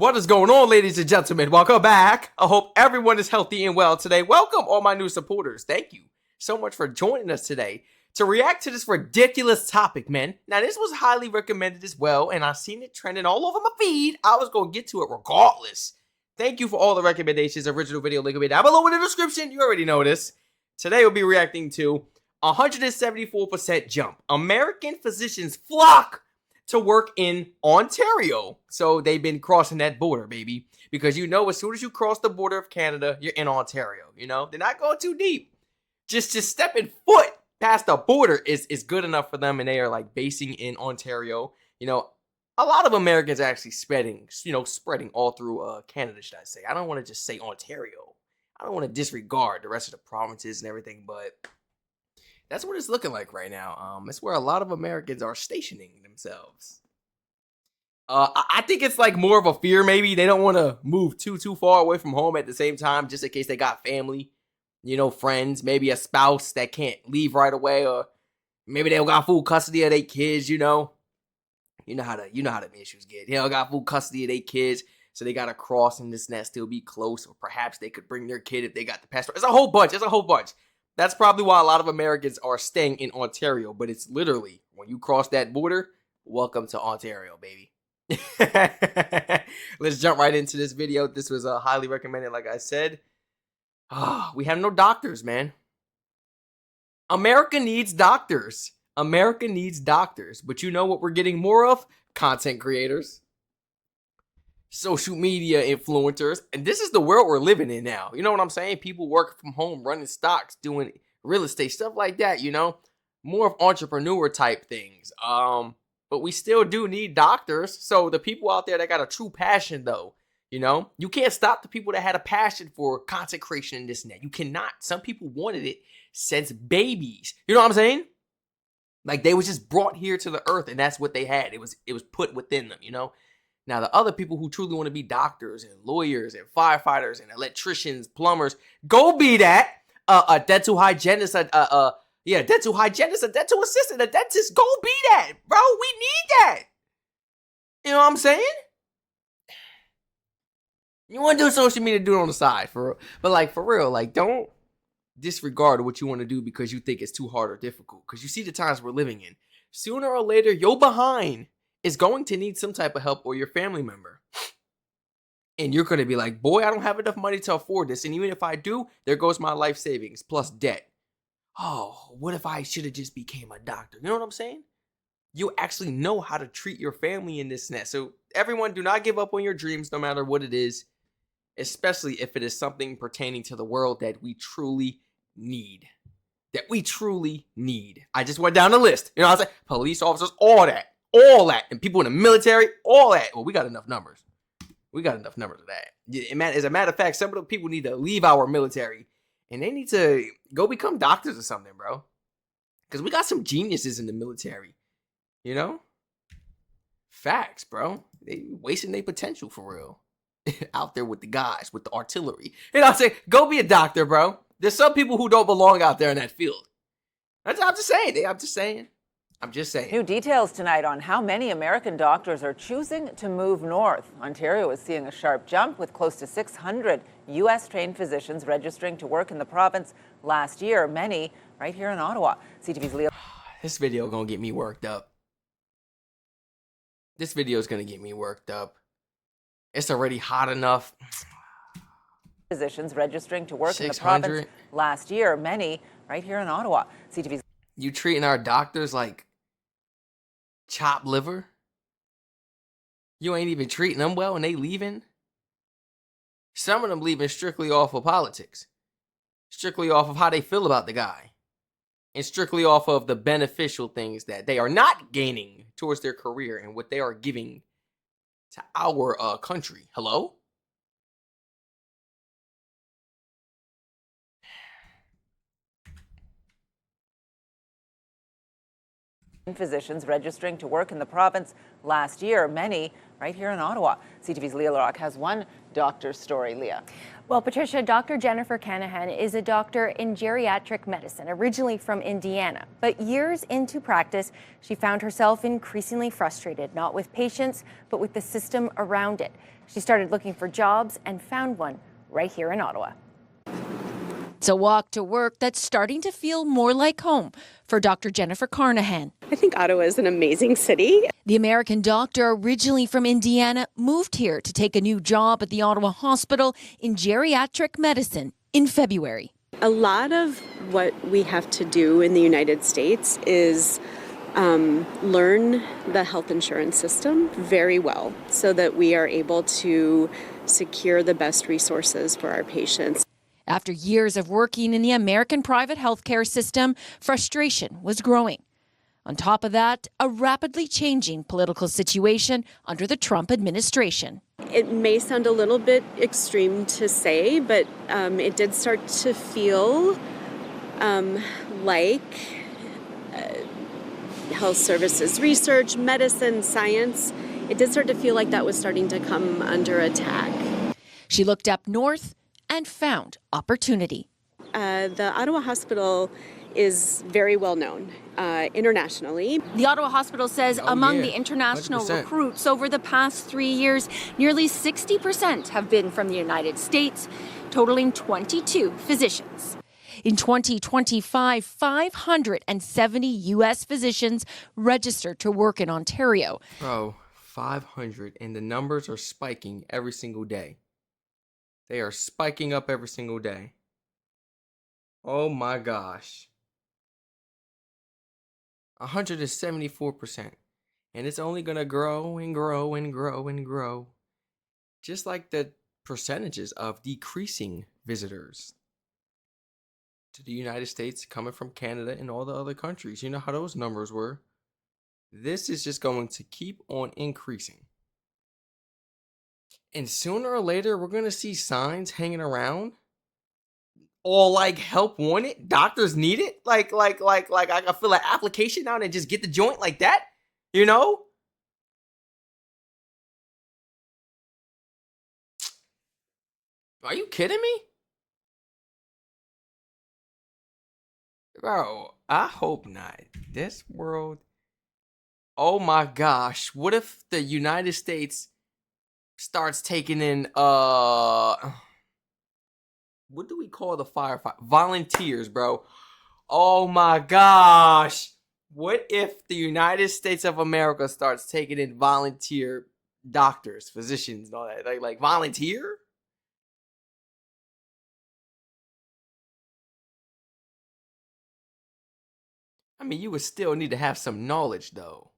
What is going on, ladies and gentlemen? Welcome back. I hope everyone is healthy and well today. Welcome, all my new supporters. Thank you so much for joining us today to react to this ridiculous topic, man. Now, this was highly recommended as well, and I've seen it trending all over my feed. I was going to get to it regardless. Thank you for all the recommendations. Original video link will be down below in the description. You already know this. Today, we'll be reacting to 174% jump. American physicians flock to work in Ontario. So they've been crossing that border, baby. Because you know, as soon as you cross the border of Canada, you're in Ontario. You know, they're not going too deep. Just stepping foot past the border is good enough for them. And they are like basing in Ontario. You know, a lot of Americans are actually spreading all through Canada, should I say. I don't want to just say Ontario. I don't want to disregard the rest of the provinces and everything, but that's what it's looking like right now. It's where a lot of Americans are stationing themselves. I think it's like more of a fear, maybe. They don't want to move too far away from home at the same time, just in case they got family, you know, friends, maybe a spouse that can't leave right away, or maybe they don't got full custody of their kids, you know. You know how the issues get. They don't got full custody of their kids, so they gotta cross and this and that, still be close, or perhaps they could bring their kid if they got the passport. It's a whole bunch. That's probably why a lot of Americans are staying in Ontario, but it's literally, when you cross that border, welcome to Ontario, baby. Let's jump right into this video. This was highly recommended, like I said. We have no doctors, man. America needs doctors. America needs doctors. But you know what we're getting more of? Content creators. Social media influencers. And this is the world we're living in now. You know what I'm saying? People working from home, running stocks, doing real estate, stuff like that, you know? More of entrepreneur type things. But we still do need doctors. So the people out there that got a true passion, though, you know, you can't stop the people that had a passion for content creation and this and that. You cannot. Some people wanted it since babies. You know what I'm saying? Like, they was just brought here to the earth, and that's what they had. It was put within them, you know? Now, the other people who truly want to be doctors and lawyers and firefighters and electricians, plumbers, go be that. A dental hygienist, dental hygienist, a dental assistant, a dentist, go be that, bro. We need that. You know what I'm saying? You want to do social media, do it on the side, for real. But like, for real, like, don't disregard what you want to do because you think it's too hard or difficult. Because you see the times we're living in. Sooner or later, you're behind is going to need some type of help, or your family member. And you're going to be like, boy, I don't have enough money to afford this. And even if I do, there goes my life savings plus debt. Oh, what if I should have just became a doctor? You know what I'm saying? You actually know how to treat your family in this net. So everyone, do not give up on your dreams, no matter what it is, especially if it is something pertaining to the world that we truly need. I just went down the list. You know what I'm saying? Police officers, all that. And people in the military, all that. Well, we got enough numbers. Of that. As a matter of fact, some of the people need to leave our military, and they need to go become doctors or something, bro. Because we got some geniuses in the military, you know? Facts, bro. They wasting their potential for real. Out there with the guys, with the artillery. You know what I'm saying? Go be a doctor, bro. There's some people who don't belong out there in that field. I'm just saying. New details tonight on how many American doctors are choosing to move north. Ontario is seeing a sharp jump, with close to 600 U.S.-trained physicians registering to work in the province last year, many right here in Ottawa. CTV's Leo. This video gonna get me worked up. It's already hot enough. Physicians registering to work in the province last year, many right here in Ottawa. CTV's. You treating our doctors like chopped liver? You ain't even treating them well and they leaving? Some of them leaving strictly off of politics. Strictly off of how they feel about the guy. And strictly off of the beneficial things that they are not gaining towards their career and what they are giving to our country. Hello? Physicians registering to work in the province last year, many right here in Ottawa. CTV's Leah Larocque has one doctor's story. Leah. Well, Patricia, Dr. Jennifer Canahan is a doctor in geriatric medicine, originally from Indiana. But years into practice, she found herself increasingly frustrated, not with patients, but with the system around it. She started looking for jobs and found one right here in Ottawa. It's a walk to work that's starting to feel more like home for Dr. Jennifer Carnahan. I think Ottawa is an amazing city. The American doctor, originally from Indiana, moved here to take a new job at the Ottawa Hospital in geriatric medicine in February. A lot of what we have to do in the United States is learn the health insurance system very well so that we are able to secure the best resources for our patients. After years of working in the American private healthcare system, frustration was growing. On top of that, a rapidly changing political situation under the Trump administration. It may sound a little bit extreme to say, but it did start to feel like health services research, medicine, science. It did start to feel like that was starting to come under attack. She looked up north and found opportunity. The Ottawa Hospital is very well known internationally. The Ottawa Hospital says among the international 100%. recruits over the past 3 years, nearly 60% have been from the United States, totaling 22 physicians. In 2025, 570 U.S. physicians registered to work in Ontario. Bro, 500, and the numbers are spiking every single day. They are spiking up every single day. Oh my gosh. 174%. And it's only going to grow and grow and grow and grow. Just like the percentages of decreasing visitors to the United States coming from Canada and all the other countries. You know how those numbers were. This is just going to keep on increasing. And sooner or later, we're going to see signs hanging around. All like help wanted, doctors need it. Like I can fill an application out and just get the joint like that. You know? Are you kidding me? Bro, I hope not. This world. Oh my gosh. What if the United States starts taking in what do we call the firefighter? Volunteers, bro. Oh my gosh. What if the United States of America starts taking in volunteer doctors, physicians, and all that? Like volunteer? I mean, you would still need to have some knowledge, though.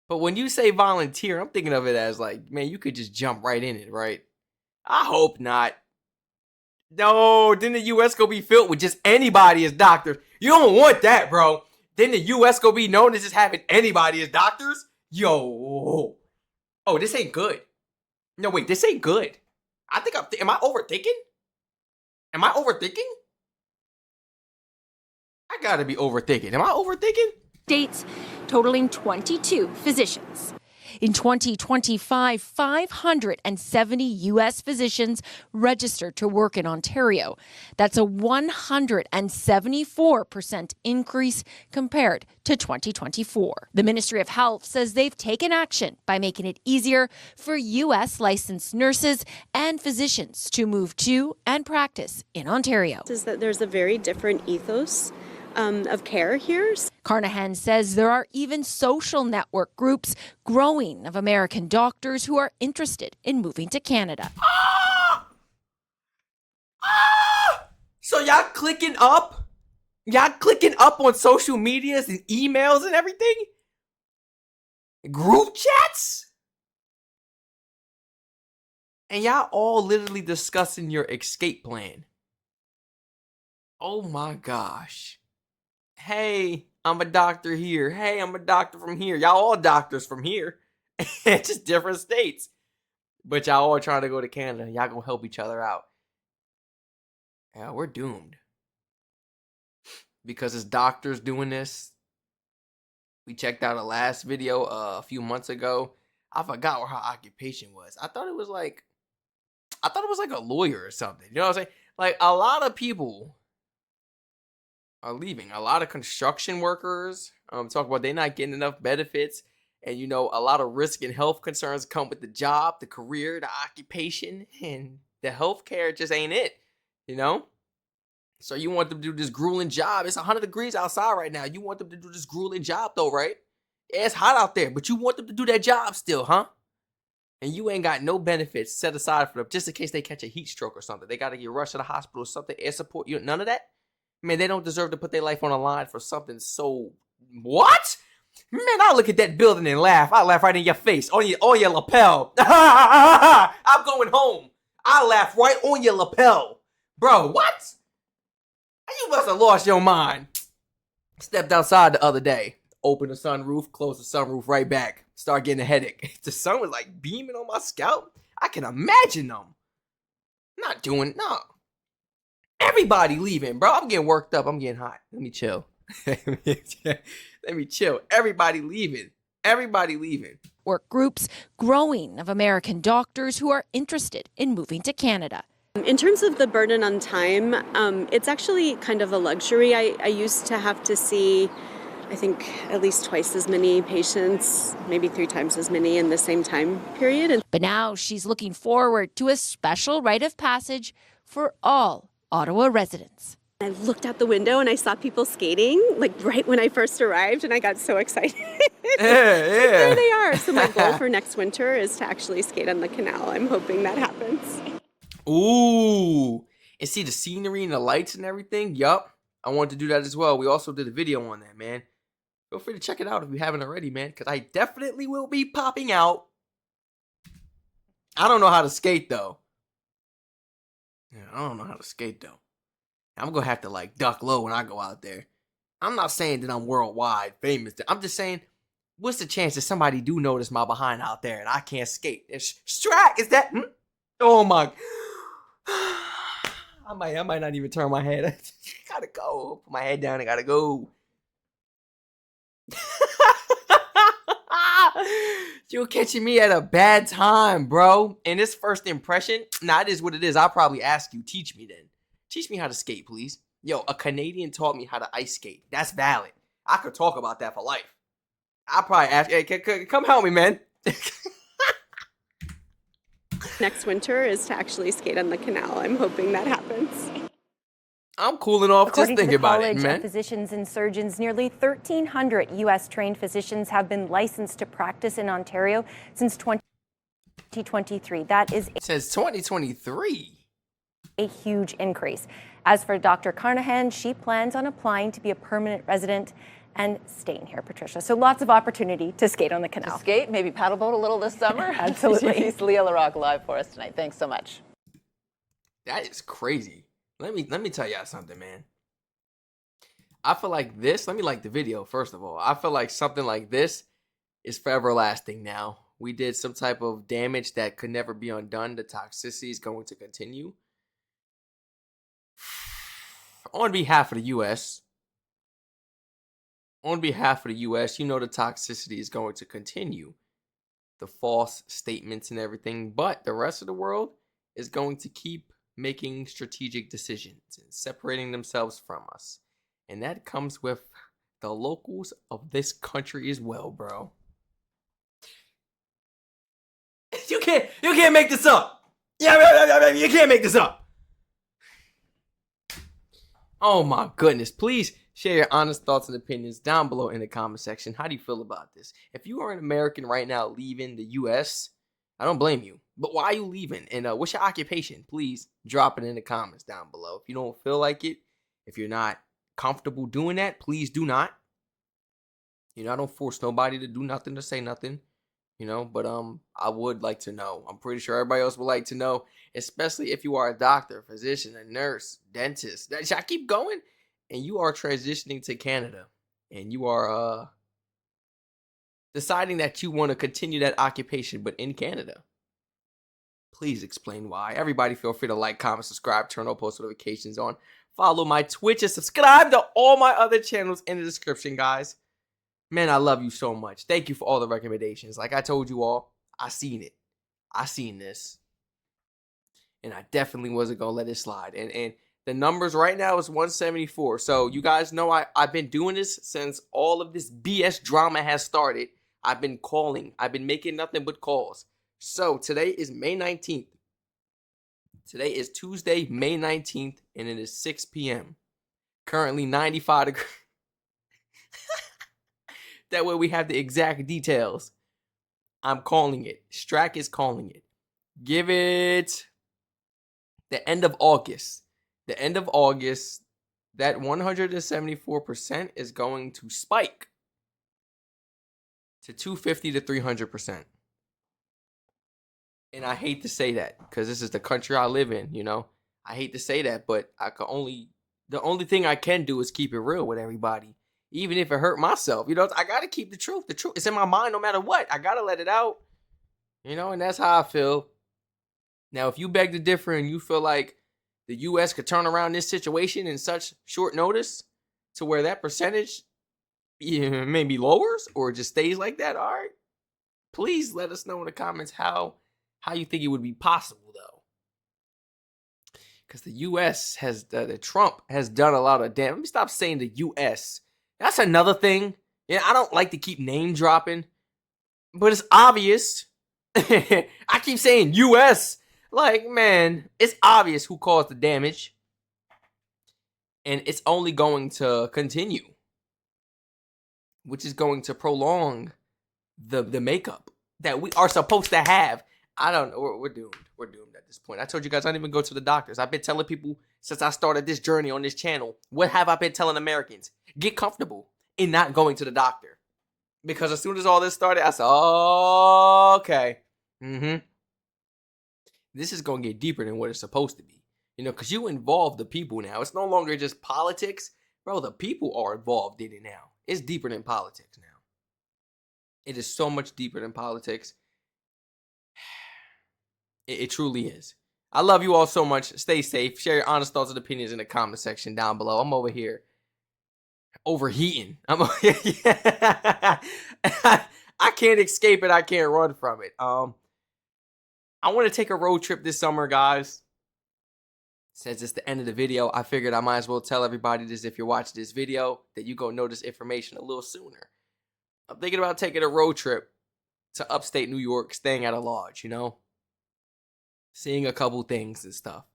But when you say volunteer, I'm thinking of it as like, man, you could just jump right in it, right? I hope not. No, then the U.S. gonna be filled with just anybody as doctors. You don't want that, bro. Then the U.S. gonna be known as just having anybody as doctors? Yo. Oh, this ain't good. No, wait, this ain't good. I think am I overthinking? Am I overthinking? I gotta be overthinking. Am I overthinking? States, totaling 22 physicians. In 2025, 570 U.S. physicians registered to work in Ontario. That's a 174% increase compared to 2024. The Ministry of Health says they've taken action by making it easier for U.S. licensed nurses and physicians to move to and practice in Ontario. Is that there's a very different ethos of care here. Carnahan says there are even social network groups growing of American doctors who are interested in moving to Canada. So y'all clicking up? Y'all clicking up on social medias and emails and everything? Group chats? And y'all all literally discussing your escape plan. Oh my gosh. Hey, I'm a doctor here. Hey, I'm a doctor from here. Y'all all doctors from here. Just different states. But y'all all trying to go to Canada. Y'all gonna help each other out. Yeah, we're doomed. Because as doctors doing this, we checked out a last video a few months ago. I forgot what her occupation was. I thought it was like a lawyer or something. You know what I'm saying? Like, a lot of people are leaving. A lot of construction workers talk about they're not getting enough benefits. And, you know, a lot of risk and health concerns come with the job, the career, the occupation, and the healthcare just ain't it, you know? So you want them to do this grueling job. It's 100 degrees outside right now. You want them to do this grueling job though, right? Yeah, it's hot out there, but you want them to do that job still, huh? And you ain't got no benefits set aside for them just in case they catch a heat stroke or something. They got to get rushed to the hospital or something, air support. You none of that? Man, they don't deserve to put their life on the line for something so... What? Man, I look at that building and laugh. I laugh right in your face, on your lapel. I'm going home. I laugh right on your lapel. Bro, what? You must have lost your mind. Stepped outside the other day. Opened the sunroof, closed the sunroof right back. Start getting a headache. The sun was like beaming on my scalp. I can imagine them. Not doing, no. Everybody leaving, bro. I'm getting worked up. I'm getting hot. Let me chill. Let me chill. Everybody leaving. Everybody leaving. Work groups growing of American doctors who are interested in moving to Canada. In terms of the burden on time, it's actually kind of a luxury. I used to have to see, I think, at least twice as many patients, maybe 3 times as many in the same time period. But now she's looking forward to a special rite of passage for all Ottawa residents. I looked out the window and I saw people skating, like right when I first arrived, and I got so excited. There they are. So my goal for next winter is to actually skate on the canal. I'm hoping that happens. Ooh. And see the scenery and the lights and everything? Yup. I wanted to do that as well. We also did a video on that, man. Feel free to check it out if you haven't already, man, because I definitely will be popping out. I don't know how to skate, though. Yeah, I don't know how to skate, though. I'm going to have to, like, duck low when I go out there. I'm not saying that I'm worldwide famous. I'm just saying, what's the chance that somebody do notice my behind out there and I can't skate? It's Strac, is that? Oh, my. I might not even turn my head. I gotta go. Put my head down. I gotta go. You're catching me at a bad time, bro. And this first impression, it is what it is. I'll probably ask you, teach me then. Teach me how to skate, please. Yo, a Canadian taught me how to ice skate. That's valid. I could talk about that for life. I'll probably ask, hey, come help me, man. Next winter is to actually skate on the canal. I'm hoping that happens. I'm cooling off According just thinking about it, to the College man. of Physicians and Surgeons, nearly 1,300 U.S. trained physicians have been licensed to practice in Ontario since 2023. That is Since 2023. a huge increase. As for Dr. Carnahan, she plans on applying to be a permanent resident and staying here, Patricia. So lots of opportunity to skate on the canal. To skate, maybe paddle boat a little this summer. Absolutely. She's Leah LaRocque live for us tonight. Thanks so much. That is crazy. Let me tell y'all something, man. I feel like this, let me like the video, first of all. I feel like something like this is forever lasting now. We did some type of damage that could never be undone. The toxicity is going to continue. On behalf of the U.S., you know the toxicity is going to continue. The false statements and everything. But the rest of the world is going to keep making strategic decisions and separating themselves from us. And that comes with the locals of this country as well, bro. You can't make this up. Yeah, you can't make this up. Oh my goodness. Please share your honest thoughts and opinions down below in the comment section. How do you feel about this? If you are an American right now leaving the U.S., I don't blame you. But why are you leaving? And what's your occupation? Please drop it in the comments down below. If you don't feel like it, if you're not comfortable doing that, please do not. I don't force nobody to do nothing, to say nothing. But I would like to know. I'm pretty sure everybody else would like to know, especially if you are a doctor, physician, a nurse, dentist. Should I keep going? And you are transitioning to Canada, and you are deciding that you want to continue that occupation, but in Canada. Please explain why. Everybody feel free to like, comment, subscribe, turn on post notifications on. Follow my Twitch and subscribe to all my other channels in the description, guys. Man, I love you so much. Thank you for all the recommendations. Like I told you all, I seen it. I seen this. And I definitely wasn't going to let it slide. And the numbers right now is 174. So you guys know I've been doing this since all of this BS drama has started. I've been calling. I've been making nothing but calls. So today is May 19th. Today is Tuesday, May 19th, and it is 6 p.m. Currently 95 degrees. That way we have the exact details. I'm calling it. Strac is calling it. Give it the end of August. The end of August, that 174% is going to spike to 250 to 300%. And I hate to say that because this is the country I live in, you know. I hate to say that, but the only thing I can do is keep it real with everybody. Even if it hurt myself, you know, I got to keep the truth. The truth is in my mind no matter what. I got to let it out, you know, and that's how I feel. Now, if you beg to differ and you feel like the U.S. could turn around this situation in such short notice to where that percentage maybe lowers or just stays like that, all right, please let us know in the comments how you think it would be possible, though. Because the U.S. has, the Trump has done a lot of damage. Let me stop saying the U.S. That's another thing. Yeah, I don't like to keep name dropping, but it's obvious. I keep saying U.S. Like, man, it's obvious who caused the damage. And it's only going to continue, which is going to prolong the makeup that we are supposed to have. I don't know. We're doomed. We're doomed at this point. I told you guys I didn't even go to the doctors. I've been telling people since I started this journey on this channel. What have I been telling Americans? Get comfortable in not going to the doctor. Because as soon as all this started, I said, oh, okay. This is going to get deeper than what it's supposed to be. You know, because you involve the people now. It's no longer just politics. Bro, the people are involved in it now. It's deeper than politics now. It is so much deeper than politics. It truly is. I love you all so much. Stay safe. Share your honest thoughts and opinions in the comment section down below. I'm over here overheating. I can't escape it. I can't run from it. I want to take a road trip this summer, guys. Since it's the end of the video, I figured I might as well tell everybody this if you're watching this video, that you go know this information a little sooner. I'm thinking about taking a road trip to upstate New York, staying at a lodge, you know? Seeing a couple things and stuff.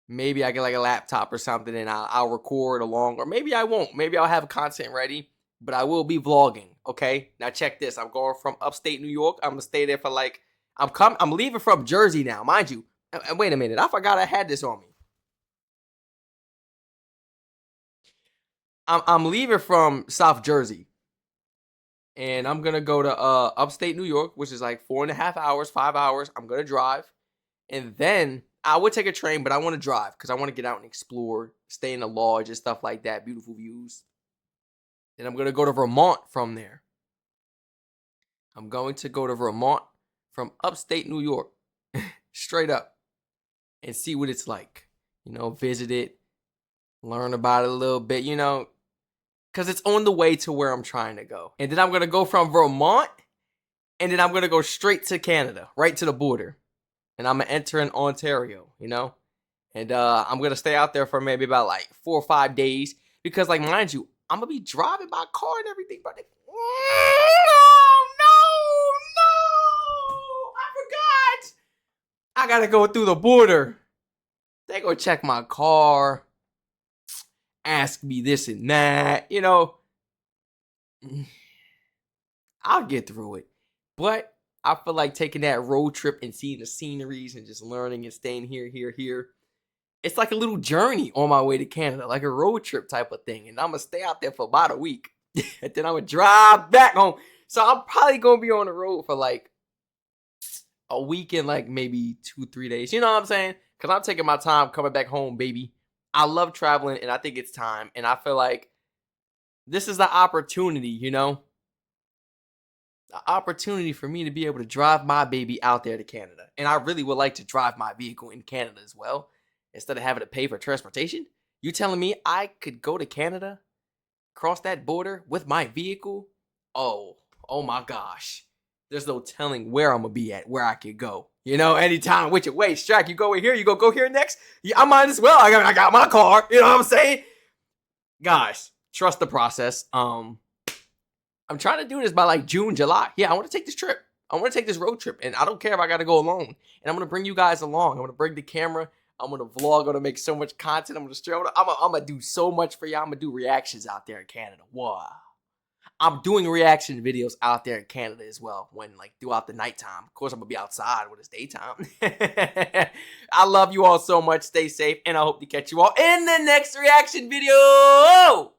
Maybe I get like a laptop or something and I'll record along, or maybe I won't. Maybe I'll have content ready, but I will be vlogging, okay? Now check this. I'm going from upstate New York. I'm going to stay there for like, I'm leaving from Jersey now, mind you. Wait a minute. I forgot I had this on me. I'm leaving from South Jersey. And I'm going to go to upstate New York, which is like 4.5 hours, 5 hours. I'm going to drive. And then I would take a train, but I want to drive because I want to get out and explore, stay in the lodge and stuff like that. Beautiful views. Then I'm going to go to Vermont from there. I'm going to go to Vermont from upstate New York, straight up, and see what it's like. You know, visit it, learn about it a little bit, you know, because it's on the way to where I'm trying to go. And then I'm going to go from Vermont, and then I'm going to go straight to Canada, right to the border. And I'm going to enter in Ontario, you know? And I'm going to stay out there for maybe about like 4 or 5 days. Because, like, mind you, I'm going to be driving my car and everything. But no! I forgot! I got to go through the border. They go check my car. Ask me this and that. You know? I'll get through it. But I feel like taking that road trip and seeing the sceneries and just learning and staying here. It's like a little journey on my way to Canada, like a road trip type of thing. And I'm going to stay out there for about a week. And then I'm going to drive back home. So I'm probably going to be on the road for like a week and like maybe 2-3 days. You know what I'm saying? Because I'm taking my time coming back home, baby. I love traveling and I think it's time. And I feel like this is the opportunity, you know? Opportunity for me to be able to drive my baby out there to Canada. And I really would like to drive my vehicle in Canada as well, instead of having to pay for transportation. You telling me I could go to Canada, cross that border with my vehicle? Oh my gosh. there's no telling where I'm gonna be at, where I could go. You know, anytime, which way, Strac, you go here, you go here next. Yeah, I might as well. I got my car. You know what I'm saying? Guys, trust the process. I'm trying to do this by like June, July. Yeah, I want to take this trip. I want to take this road trip, and I don't care if I got to go alone. And I'm gonna bring you guys along. I'm gonna bring the camera. I'm gonna vlog. I'm gonna make so much content. I'm gonna stream. I'm gonna do so much for y'all. I'm gonna do reactions out there in Canada. Wow. I'm doing reaction videos out there in Canada as well, when like throughout the nighttime. Of course, I'm gonna be outside when it's daytime. I love you all so much. Stay safe, and I hope to catch you all in the next reaction video.